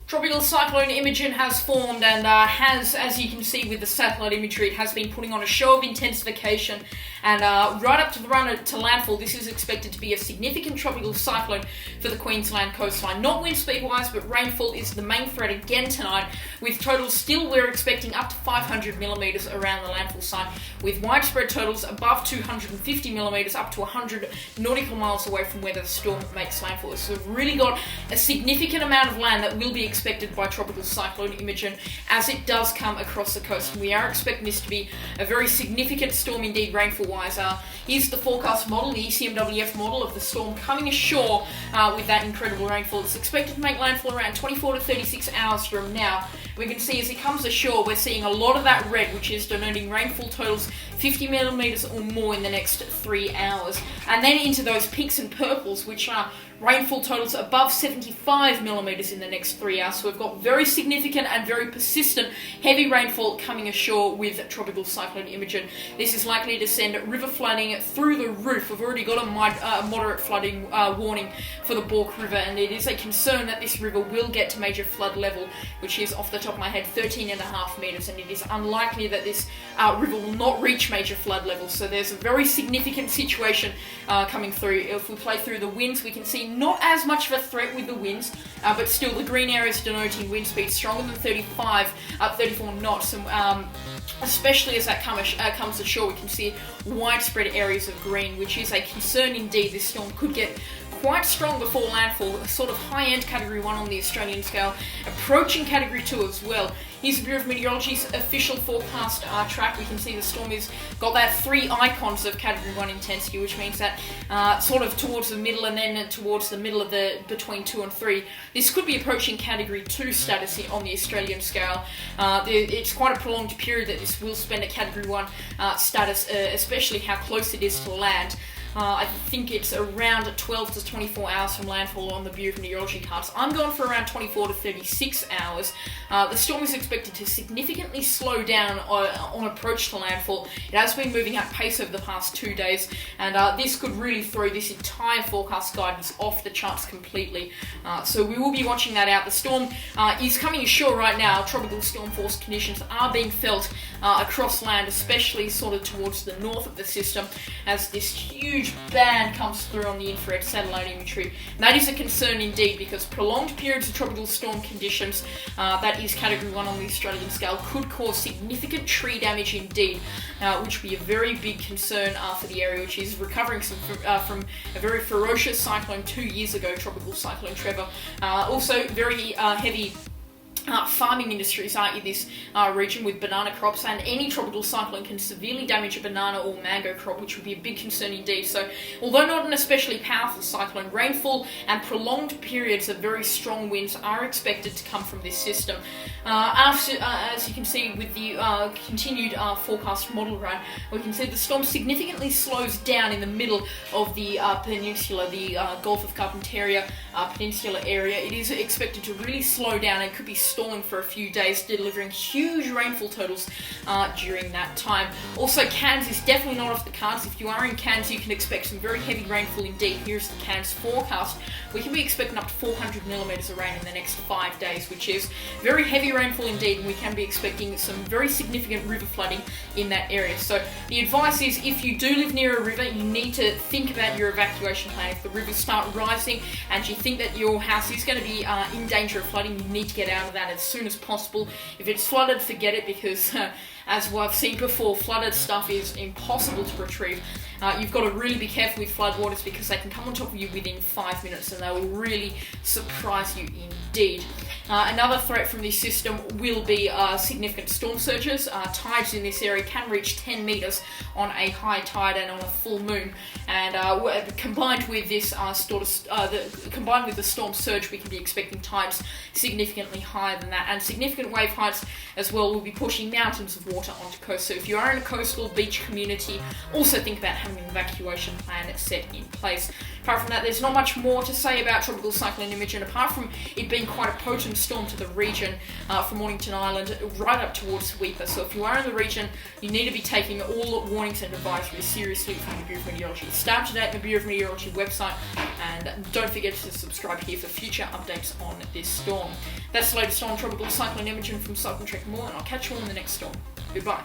Tropical Cyclone Imogen has formed and has, as you can see with the satellite imagery, it has been putting on a show of intensification, and right up to the run to landfall, this is expected to be a significant tropical cyclone for the Queensland coastline. Not wind speed wise, but rainfall is the main threat again tonight, with totals still we're expecting up to 500 millimetres around the landfall site, with widespread totals above 250 millimetres up to 100 nautical miles away from where the storm makes landfall. So we've really got a significant amount of land that will be expected by Tropical Cyclone Imogen as it does come across the coast. And we are expecting this to be a very significant storm indeed rainfall-wise. Here's the forecast model, the ECMWF model of the storm coming ashore with that incredible rainfall. It's expected to make landfall around 24 to 36 hours from now. We can see as it comes ashore, we're seeing a lot of that red, which is denoting rainfall totals 50 millimetres or more in the next 3 hours. And then into those pinks and purples, which are rainfall totals above 75 millimetres in the next 3 hours. So we've got very significant and very persistent heavy rainfall coming ashore with Tropical Cyclone Imogen. This is likely to send river flooding through the roof. We've already got a moderate flooding warning for the Bork River, and it is a concern that this river will get to major flood level, which is off the top of my head 13.5 metres, and it is unlikely that this river will not reach major flood levels. So there's a very significant situation coming through. If we play through the winds, we can see not as much of a threat with the winds, but still the green areas denoting wind speeds stronger than 34 knots, and especially as that comes ashore, we can see widespread areas of green, which is a concern indeed. This storm could get quite strong before landfall, a sort of high-end Category 1 on the Australian scale, approaching Category 2 as well. Here's the Bureau of Meteorology's official forecast track. We can see the storm has got that 3 icons of Category 1 intensity, which means that sort of towards the middle and then towards the middle of the between 2 and 3. This could be approaching Category 2 status on the Australian scale. It's quite a prolonged period that this will spend at Category 1 status, especially how close it is to land. I think it's around 12 to 24 hours from landfall on the Bureau of Meteorology cards. I'm going for around 24 to 36 hours. The storm is expected to significantly slow down on approach to landfall. It has been moving at pace over the past 2 days, and this could really throw this entire forecast guidance off the charts completely. So we will be watching that out. The storm is coming ashore right now. Tropical storm force conditions are being felt across land, especially sort of towards the north of the system, as this huge band comes through on the infrared satellite imagery. And that is a concern indeed, because prolonged periods of tropical storm conditions, that is Category 1 on the Australian scale, could cause significant tree damage indeed, which would be a very big concern for the area, which is recovering from a very ferocious cyclone 2 years ago, Tropical Cyclone Trevor. Also very heavy farming industries are in this region with banana crops, and any tropical cyclone can severely damage a banana or mango crop, which would be a big concern indeed. So although not an especially powerful cyclone, rainfall and prolonged periods of very strong winds are expected to come from this system. As you can see with the continued forecast model run, we can see the storm significantly slows down in the middle of the peninsula, the Gulf of Carpentaria peninsula area. It is expected to really slow down and could be stalling for a few days, delivering huge rainfall totals during that time. Also, Cairns is definitely not off the cards. If you are in Cairns, you can expect some very heavy rainfall indeed. Here's the Cairns forecast. We can be expecting up to 400 millimetres of rain in the next 5 days, which is very heavy rainfall indeed, and we can be expecting some very significant river flooding in that area. So the advice is, if you do live near a river, you need to think about your evacuation plan. If the rivers start rising and you think that your house is going to be in danger of flooding, you need to get out of that as soon as possible. If it's flooded, forget it, because as I've seen before, flooded stuff is impossible to retrieve. You've got to really be careful with floodwaters, because they can come on top of you within 5 minutes and they will really surprise you indeed. Another threat from this system will be significant storm surges. Tides in this area can reach 10 metres on a high tide and on a full moon, and combined with this combined with the storm surge, we can be expecting tides significantly higher than that, and significant wave heights as well will be pushing mountains of water onto coast. So if you are in a coastal beach community, also think about having an evacuation plan set in place. Apart from that, there's not much more to say about Tropical Cyclone Imogen, apart from it being quite a potent storm to the region from Mornington Island right up towards Sweeper. So if you are in the region, you need to be taking all warnings and advisories seriously from the Bureau of Meteorology. Stay up to date on the Bureau of Meteorology website, and don't forget to subscribe here for future updates on this storm. That's the latest on Tropical Cyclone Imogen from CycloneTracking, and I'll catch you all in the next storm. Goodbye.